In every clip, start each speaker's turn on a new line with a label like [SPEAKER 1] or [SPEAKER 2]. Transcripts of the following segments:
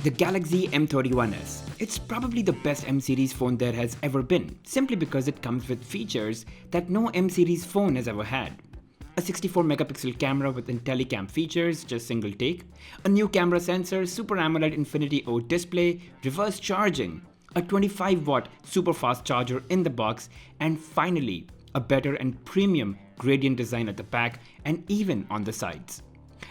[SPEAKER 1] The Galaxy M31s. It's probably the best M-series phone there has ever been, simply because it comes with features that no M-series phone has ever had. A 64 megapixel camera with IntelliCam features, just single take, a new camera sensor, Super AMOLED Infinity O display, reverse charging, a 25-watt super fast charger in the box, and finally, a better and premium gradient design at the back and even on the sides.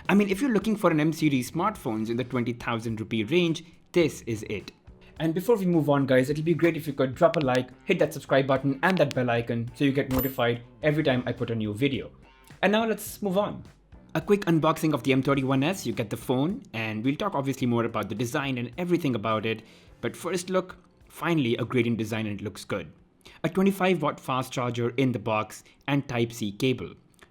[SPEAKER 1] I mean, if you're looking for an M-series smartphones in the 20,000 rupee range, this is it. And before we move on, guys, it'll be great if you could drop a like, hit that subscribe button and that bell icon so you get notified every time I put a new video. And now let's move on. A quick unboxing of the M31s, you get the phone, and we'll talk obviously more about the design and everything about it. But first look, finally a gradient design and it looks good. A 25-watt fast charger in the box and Type-C cable.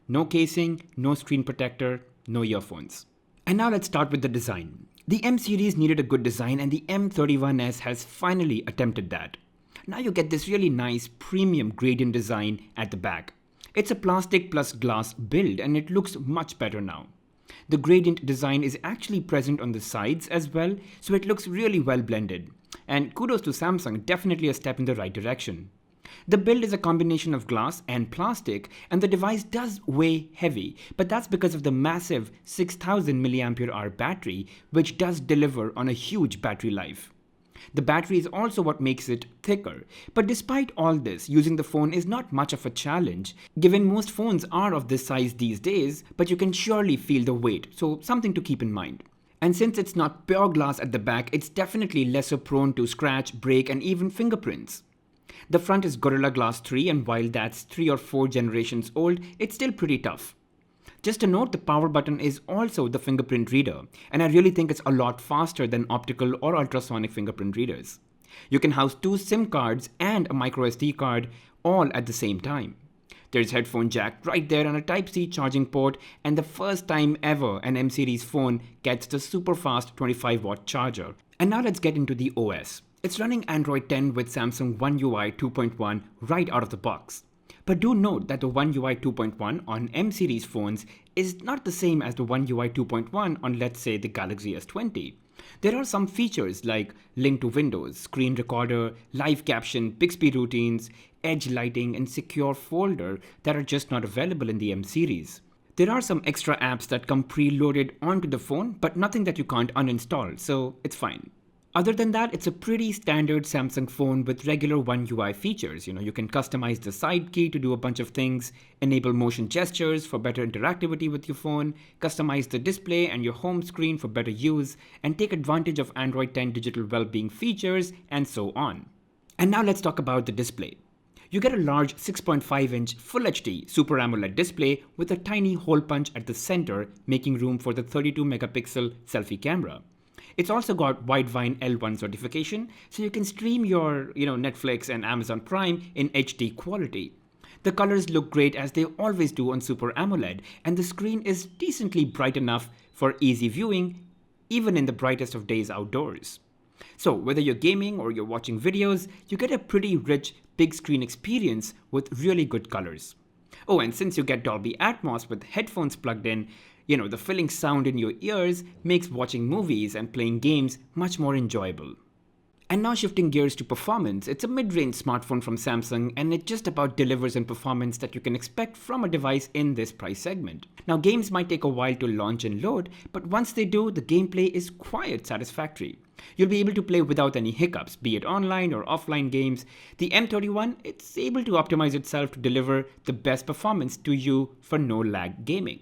[SPEAKER 1] No casing, no screen protector, no earphones. And now let's start with the design. The M series needed a good design and the M31s has finally attempted that. Now you get this really nice premium gradient design at the back. It's a plastic plus glass build and it looks much better now. The gradient design is actually present on the sides as well, so it looks really well blended. And kudos to Samsung, definitely a step in the right direction. The build is a combination of glass and plastic, and the device does weigh heavy, but that's because of the massive 6000 mAh battery, which does deliver on a huge battery life. The battery is also what makes it thicker, but despite all this, using the phone is not much of a challenge, given most phones are of this size these days, but you can surely feel the weight, so something to keep in mind. And since it's not pure glass at the back, it's definitely lesser prone to scratch, break, and even fingerprints. The front is Gorilla Glass 3, and while that's 3 or 4 generations old, it's still pretty tough. Just a note, the power button is also the fingerprint reader, and I really think it's a lot faster than optical or ultrasonic fingerprint readers. You can house 2 SIM cards and a microSD card all at the same time. There's headphone jack right there and a Type-C charging port, and the first time ever an M-series phone gets the super fast 25-watt charger. And now let's get into the OS. It's running Android 10 with Samsung One UI 2.1 right out of the box. But do note that the One UI 2.1 on M-series phones is not the same as the One UI 2.1 on, let's say, the Galaxy S20. There are some features like link to Windows, screen recorder, live caption, Bixby routines, edge lighting, and secure folder that are just not available in the M-series. There are some extra apps that come preloaded onto the phone, but nothing that you can't uninstall, so it's fine. Other than that, it's a pretty standard Samsung phone with regular One UI features. You can customize the side key to do a bunch of things, enable motion gestures for better interactivity with your phone, customize the display and your home screen for better use, and take advantage of Android 10 digital well-being features, and so on. And now let's talk about the display. You get a large 6.5-inch Full HD Super AMOLED display with a tiny hole punch at the center, making room for the 32 megapixel selfie camera. It's also got Widevine L1 certification, so you can stream your Netflix and Amazon Prime in HD quality. The colors look great as they always do on Super AMOLED, and the screen is decently bright enough for easy viewing, even in the brightest of days outdoors. So whether you're gaming or you're watching videos, you get a pretty rich big screen experience with really good colors. Oh, and since you get Dolby Atmos with headphones plugged in, the filling sound in your ears makes watching movies and playing games much more enjoyable. And now shifting gears to performance, it's a mid-range smartphone from Samsung and it just about delivers in performance that you can expect from a device in this price segment. Now games might take a while to launch and load, but once they do, the gameplay is quite satisfactory. You'll be able to play without any hiccups, be it online or offline games. The M31, it's able to optimize itself to deliver the best performance to you for no lag gaming.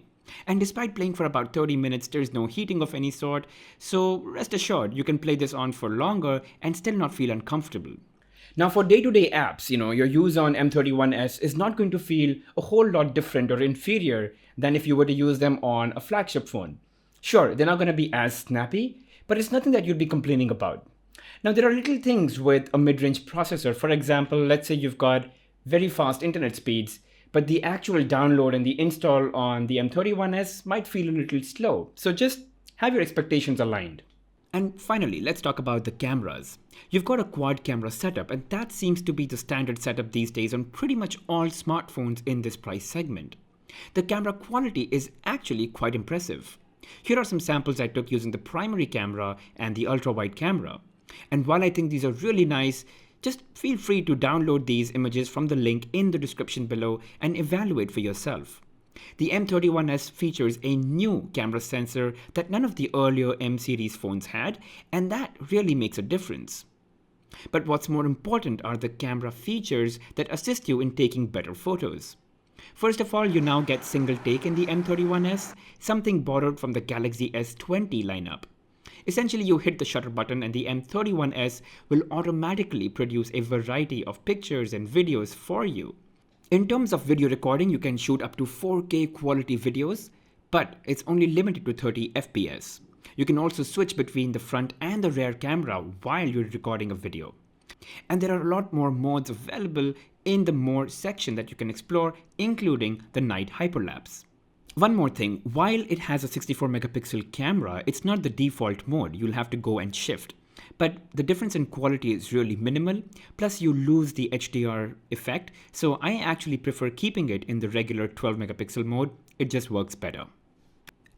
[SPEAKER 1] And despite playing for about 30 minutes, there's no heating of any sort, so rest assured you can play this on for longer and still not feel uncomfortable. Now for day-to-day apps, your use on M31s is not going to feel a whole lot different or inferior than if you were to use them on a flagship phone. Sure, they're not going to be as snappy, but it's nothing that you'd be complaining about. Now there are little things with a mid-range processor. For example, let's say you've got very fast internet speeds, but the actual download and the install on the M31s might feel a little slow. So just have your expectations aligned. And finally, let's talk about the cameras. You've got a quad camera setup, and that seems to be the standard setup these days on pretty much all smartphones in this price segment. The camera quality is actually quite impressive. Here are some samples I took using the primary camera and the ultra-wide camera. And while I think these are really nice, just feel free to download these images from the link in the description below and evaluate for yourself. The M31s features a new camera sensor that none of the earlier M series phones had, and that really makes a difference. But what's more important are the camera features that assist you in taking better photos. First of all, you now get single take in the M31s, something borrowed from the Galaxy S20 lineup. Essentially, you hit the shutter button and the M31s will automatically produce a variety of pictures and videos for you. In terms of video recording, you can shoot up to 4K quality videos, but it's only limited to 30 FPS. You can also switch between the front and the rear camera while you're recording a video. And there are a lot more modes available in the More section that you can explore, including the night hyperlapse. One more thing, while it has a 64 megapixel camera, it's not the default mode. You'll have to go and shift. But the difference in quality is really minimal, plus you lose the HDR effect, so I actually prefer keeping it in the regular 12 megapixel mode. It just works better.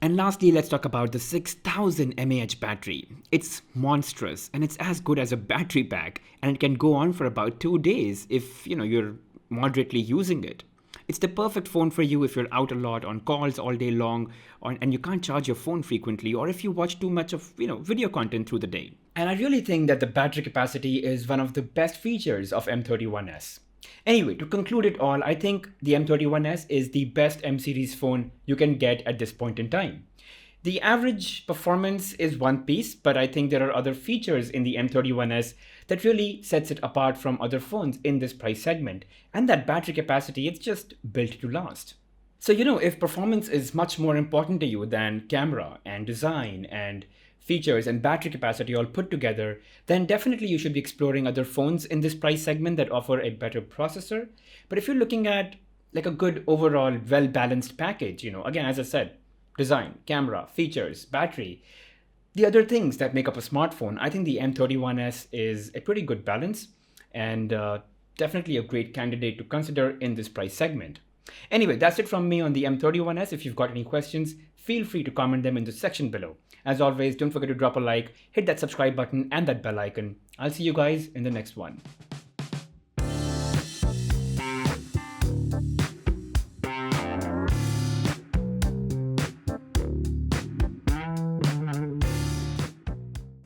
[SPEAKER 1] And lastly, let's talk about the 6000 mAh battery. It's monstrous and it's as good as a battery pack, and it can go on for about 2 days if you're moderately using it. It's the perfect phone for you if you're out a lot on calls all day long, and you can't charge your phone frequently, or if you watch too much of video content through the day. And I really think that the battery capacity is one of the best features of M31s. Anyway, to conclude it all, I think the M31s is the best M series phone you can get at this point in time. The average performance is one piece, but I think there are other features in the M31s that really sets it apart from other phones in this price segment. And that battery capacity, it's just built to last. So, if performance is much more important to you than camera and design and features and battery capacity all put together, then definitely you should be exploring other phones in this price segment that offer a better processor. But if you're looking at like a good overall well-balanced package, again, as I said, design, camera, features, battery, the other things that make up a smartphone, I think the M31s is a pretty good balance and definitely a great candidate to consider in this price segment. Anyway, that's it from me on the M31s. If you've got any questions, feel free to comment them in the section below. As always, don't forget to drop a like, hit that subscribe button and that bell icon. I'll see you guys in the next one.